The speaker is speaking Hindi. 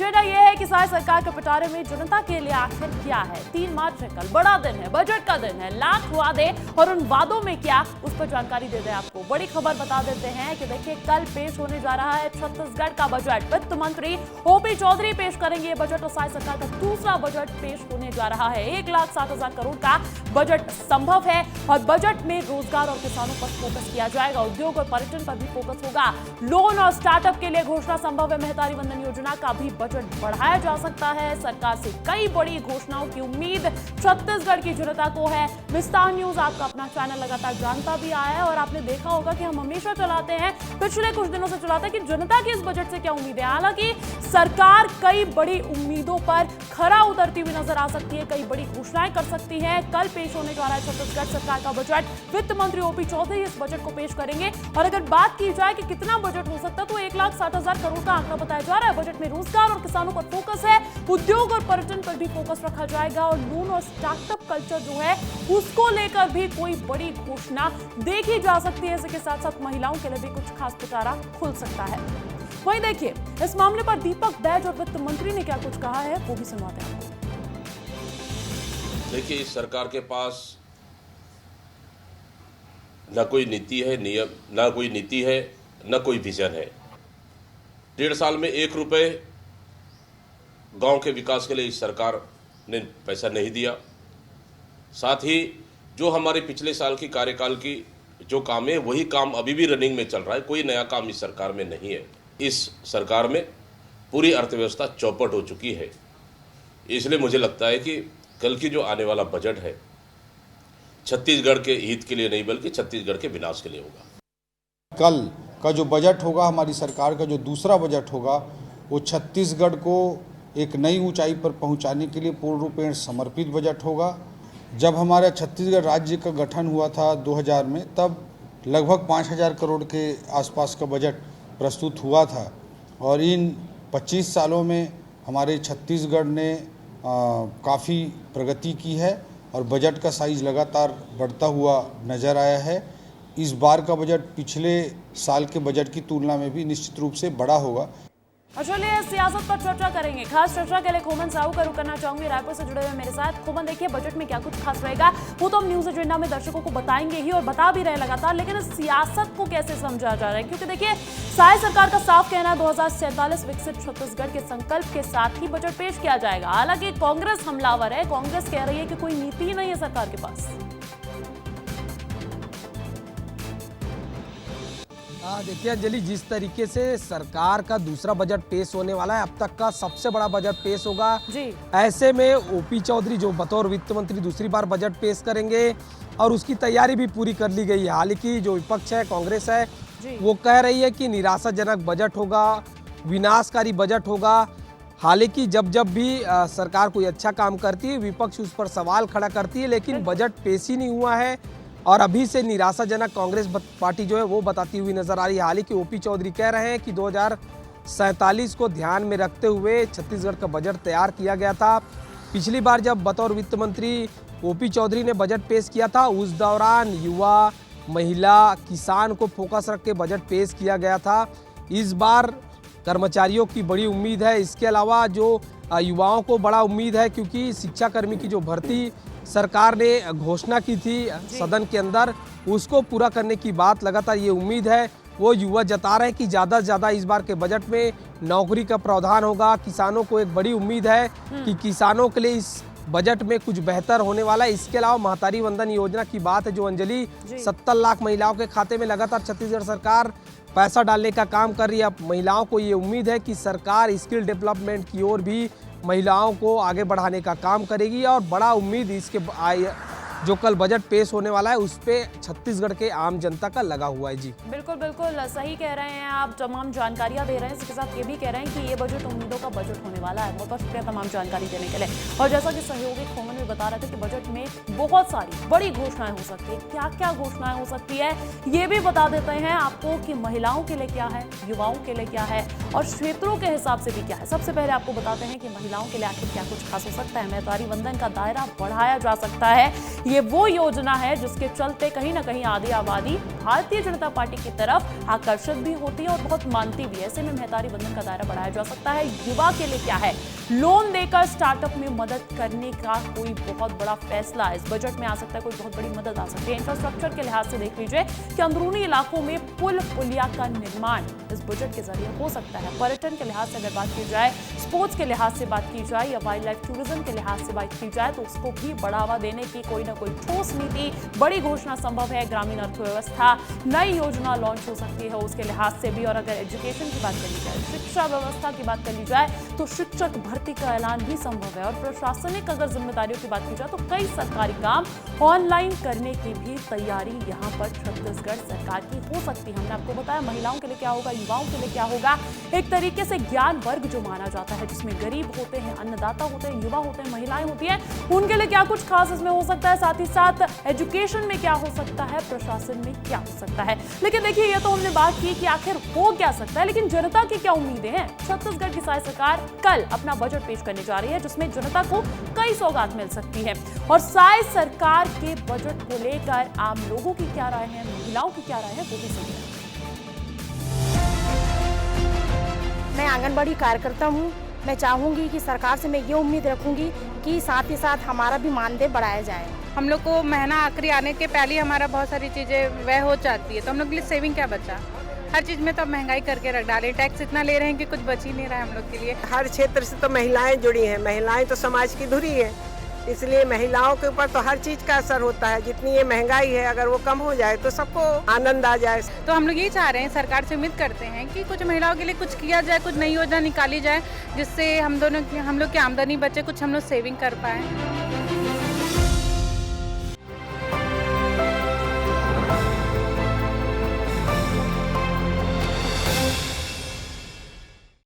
एजेंडा यह है कि सारी सरकार के पिटारे में जनता के लिए आखिर क्या है। 3 मार्च है कल, बड़ा दिन है, बजट का दिन है। लाख वादे और उन वादों में क्या, उस पर जानकारी दे दें आपको। बड़ी खबर बता देते हैं कि देखिए कल पेश होने जा रहा है छत्तीसगढ़ का बजट। वित्त मंत्री ओपी चौधरी पेश करेंगे ये बजट और सारी सरकार का दूसरा बजट पेश होने जा रहा है। 1,07,000 करोड़ का बजट संभव है और बजट में रोजगार और किसानों पर फोकस किया जाएगा। उद्योग और पर्यटन पर भी फोकस होगा। लोन और स्टार्टअप के लिए घोषणा संभव है। महतारी वंदन योजना का भी बजट बढ़ाया जा सकता है। सरकार से कई बड़ी घोषणाओं की उम्मीद छत्तीसगढ़ की जनता को है। विस्तार न्यूज आपका अपना चैनल लगातार जानता भी आया है और आपने देखा होगा कि हम हमेशा चलाते हैं, पिछले कुछ दिनों से चलाते हैं कि जनता की इस बजट से क्या उम्मीद है। हालांकि सरकार कई बड़ी उम्मीदों पर खरा उतरती हुई नजर आ सकती है, कई बड़ी घोषणाएं कर सकती है। कल पेश होने जा रहा है छत्तीसगढ़ सरकार का बजट। वित्त मंत्री ओपी चौधरी इस बजट को पेश करेंगे और अगर बात की जाए कि कितना बजट हो सकता है तो 1,60,000 करोड़ का आंकड़ा बताया जा रहा है। बजट में रोजगार और किसानों पर फोकस है। उद्योग और पर्यटन पर भी फोकस रखा जाएगा और लोन और स्टार्टअप कल्चर जो है उसको लेकर भी कोई बड़ी घोषणा देखी जा सकती है। इसके साथ साथ महिलाओं के लिए भी कुछ खास पिटारा खुल सकता है। वहीं देखिए इस मामले पर दीपक बैज और वित्त मंत्री ने क्या कुछ कहा है वो भी सुनाते हैं आपको। देखिए इस सरकार के पास न कोई नीति है, नियम न कोई नीति है, न कोई विजन है। 1.5 साल में 1 रुपए गांव के विकास के लिए इस सरकार ने पैसा नहीं दिया। साथ ही जो हमारे पिछले साल की कार्यकाल की जो काम है वही काम अभी भी रनिंग में चल रहा है। कोई नया काम इस सरकार में नहीं है। इस सरकार में पूरी अर्थव्यवस्था चौपट हो चुकी है। इसलिए मुझे लगता है कि कल की जो आने वाला बजट है छत्तीसगढ़ के हित के लिए नहीं बल्कि छत्तीसगढ़ के विनाश के लिए होगा। कल का जो बजट होगा, हमारी सरकार का जो दूसरा बजट होगा, वो छत्तीसगढ़ को एक नई ऊंचाई पर पहुंचाने के लिए पूर्ण रूपेण समर्पित बजट होगा। जब हमारा छत्तीसगढ़ राज्य का गठन हुआ था 2000 में, तब लगभग 5,000 करोड़ के आसपास का बजट प्रस्तुत हुआ था और इन 25 सालों में हमारे छत्तीसगढ़ ने काफ़ी प्रगति की है और बजट का साइज लगातार बढ़ता हुआ नज़र आया है। इस बार का बजट पिछले साल के बजट की तुलना में भी निश्चित रूप से बड़ा होगा। चलिए सियासत पर चर्चा करेंगे। खास चर्चा के लिए खोमन साहू का रुख करना चाहूंगी, रायपुर से जुड़े हुए मेरे साथ। खोमन देखिए बजट में क्या कुछ खास रहेगा वो तो हम न्यूज एजेंडा में दर्शकों को बताएंगे ही और बता भी रहे लगातार, लेकिन इस सियासत को कैसे समझा जा रहा है, क्योंकि देखिए साय सरकार का साफ कहना है 2047 विकसित छत्तीसगढ़ के संकल्प के साथ ही बजट पेश किया जाएगा। हालांकि कांग्रेस हमलावर है। कांग्रेस कह रही है कि कोई नीति ही नहीं है सरकार के पास। देखिए अंजलि, जिस तरीके से सरकार का दूसरा बजट पेश होने वाला है, अब तक का सबसे बड़ा बजट पेश होगा जी। ऐसे में ओपी चौधरी जो बतौर वित्त मंत्री दूसरी बार बजट पेश करेंगे और उसकी तैयारी भी पूरी कर ली गई है। हालांकि जो विपक्ष है, कांग्रेस है, वो कह रही है कि निराशाजनक बजट होगा, विनाशकारी बजट होगा। हालांकि जब भी सरकार कोई अच्छा काम करती है विपक्ष उस पर सवाल खड़ा करती है, लेकिन बजट पेश ही नहीं हुआ है और अभी से निराशाजनक कांग्रेस पार्टी जो है वो बताती हुई नजर आ रही है। हालांकि ओपी चौधरी कह रहे हैं कि 2047 को ध्यान में रखते हुए छत्तीसगढ़ का बजट तैयार किया गया था। पिछली बार जब बतौर वित्त मंत्री ओपी चौधरी ने बजट पेश किया था, उस दौरान युवा, महिला, किसान को फोकस रख के बजट पेश किया गया था। इस बार कर्मचारियों की बड़ी उम्मीद है। इसके अलावा जो युवाओं को बड़ा उम्मीद है, क्योंकि शिक्षाकर्मी की जो भर्ती सरकार ने घोषणा की थी सदन के अंदर, उसको पूरा करने की बात लगातार ये उम्मीद है। वो युवा जता रहे हैं कि ज़्यादा से ज़्यादा इस बार के बजट में नौकरी का प्रावधान होगा। किसानों को एक बड़ी उम्मीद है कि किसानों के लिए इस बजट में कुछ बेहतर होने वाला है। इसके अलावा महतारी वंदन योजना की बात है जो अंजलि 70 लाख महिलाओं के खाते में लगातार छत्तीसगढ़ सरकार पैसा डालने का काम कर रही है। महिलाओं को ये उम्मीद है कि सरकार स्किल डेवलपमेंट की ओर भी महिलाओं को आगे बढ़ाने का काम करेगी और बड़ा उम्मीद इसके जो कल बजट पेश होने वाला है उस पे छत्तीसगढ़ के आम जनता का लगा हुआ है। जी बिल्कुल बिल्कुल सही कह रहे हैं आप, तमाम जानकारियां दे रहे हैं। इसके साथ ये भी कह रहे हैं कि ये बजट उम्मीदों का बजट होने वाला है। बहुत बहुत शुक्रिया तमाम जानकारी देने के लिए। और जैसा कि सहयोगी खोमन भी बता रहे थे कि बजट में बहुत सारी बड़ी घोषणाएं हो सकती है। क्या क्या घोषणाएं हो सकती है ये भी बता देते हैं आपको कि महिलाओं के लिए क्या है, युवाओं के लिए क्या है और क्षेत्रों के हिसाब से भी क्या है। सबसे पहले आपको बताते हैं कि महिलाओं के लिए आखिर क्या कुछ खास हो सकता है। महतारी वंदन का दायरा बढ़ाया जा सकता है। ये वो योजना है जिसके चलते कहीं ना कहीं आधी आबादी भारतीय जनता पार्टी की तरफ आकर्षित भी होती है और बहुत मानती भी है। ऐसे में महतारी बंधन का दायरा बढ़ाया जा सकता है। युवा के लिए क्या है, लोन देकर स्टार्टअप में मदद करने का कोई बहुत बड़ा फैसला इस बजट में आ सकता है, कोई बहुत बड़ी मदद आ सकती है। इंफ्रास्ट्रक्चर के लिहाज से देख लीजिए कि अंदरूनी इलाकों में पुल पुलिया का निर्माण इस बजट के जरिए हो सकता है। पर्यटन के लिहाज से अगर बात की जाए, स्पोर्ट्स के लिहाज से बात की जाए या वाइल्ड लाइफ टूरिज्म के लिहाज से बात की जाए तो उसको भी बढ़ावा देने की कोई ना कोई ठोस नीति, बड़ी घोषणा संभव है। ग्रामीण अर्थव्यवस्था, नई योजना लॉन्च हो सकती है उसके लिहाज से भी। और अगर एजुकेशन की बात कर ली जाए, शिक्षा व्यवस्था की बात कर ली जाए तो शिक्षक भर्ती का ऐलान भी संभव है। और प्रशासनिक अगर जिम्मेदारियों की बात की जाए तो कई सरकारी काम ऑनलाइन करने की भी तैयारी यहाँ पर छत्तीसगढ़ सरकार की हो सकती है। हमने आपको बताया महिलाओं के लिए क्या होगा, युवाओं के लिए क्या होगा। एक तरीके से ज्ञान वर्ग जो माना जाता है, जिसमें गरीब होते हैं, अन्नदाता होते हैं, युवा होते हैं, महिलाएं होती हैं, उनके लिए क्या कुछ खास इसमें हो सकता है। साथ ही साथ एजुकेशन में क्या हो सकता है, प्रशासन में क्या हो सकता है। लेकिन देखिए, ये तो हमने बात की कि आखिर हो क्या सकता है, लेकिन जनता की क्या उम्मीदें हैं। छत्तीसगढ़ की साय सरकार कल अपना बजट पेश करने जा रही है जिसमें जनता को कई सौगात मिल सकती है। और साय सरकार के बजट को लेकर आम लोगों की क्या राय है, महिलाओं की क्या राय है, वो भी सुनिए। मैं आंगनबाड़ी कार्यकर्ता हूँ। मैं चाहूँगी कि सरकार से मैं ये उम्मीद रखूँगी कि साथ ही साथ हमारा भी मानदेय बढ़ाया जाए। हम लोग को महीना आखिरी आने के पहले ही हमारा बहुत सारी चीज़ें वह हो जाती है, तो हम लोग के लिए सेविंग क्या बचा। हर चीज़ में तो महंगाई करके रख डाले, टैक्स इतना ले रहे हैं कि कुछ बच ही नहीं रहा है हम लोग के लिए। हर क्षेत्र से तो महिलाएं जुड़ी हैं, महिलाएं तो समाज की धुरी है, इसलिए महिलाओं के ऊपर तो हर चीज़ का असर होता है। जितनी ये महंगाई है, अगर वो कम हो जाए तो सबको आनंद आ जाए। तो हम लोग यही चाह रहे हैं, सरकार से उम्मीद करते हैं कि कुछ महिलाओं के लिए कुछ किया जाए, कुछ नई योजना निकाली जाए जिससे हम लोग की आमदनी बचे, कुछ हम लोग सेविंग कर पाएँ।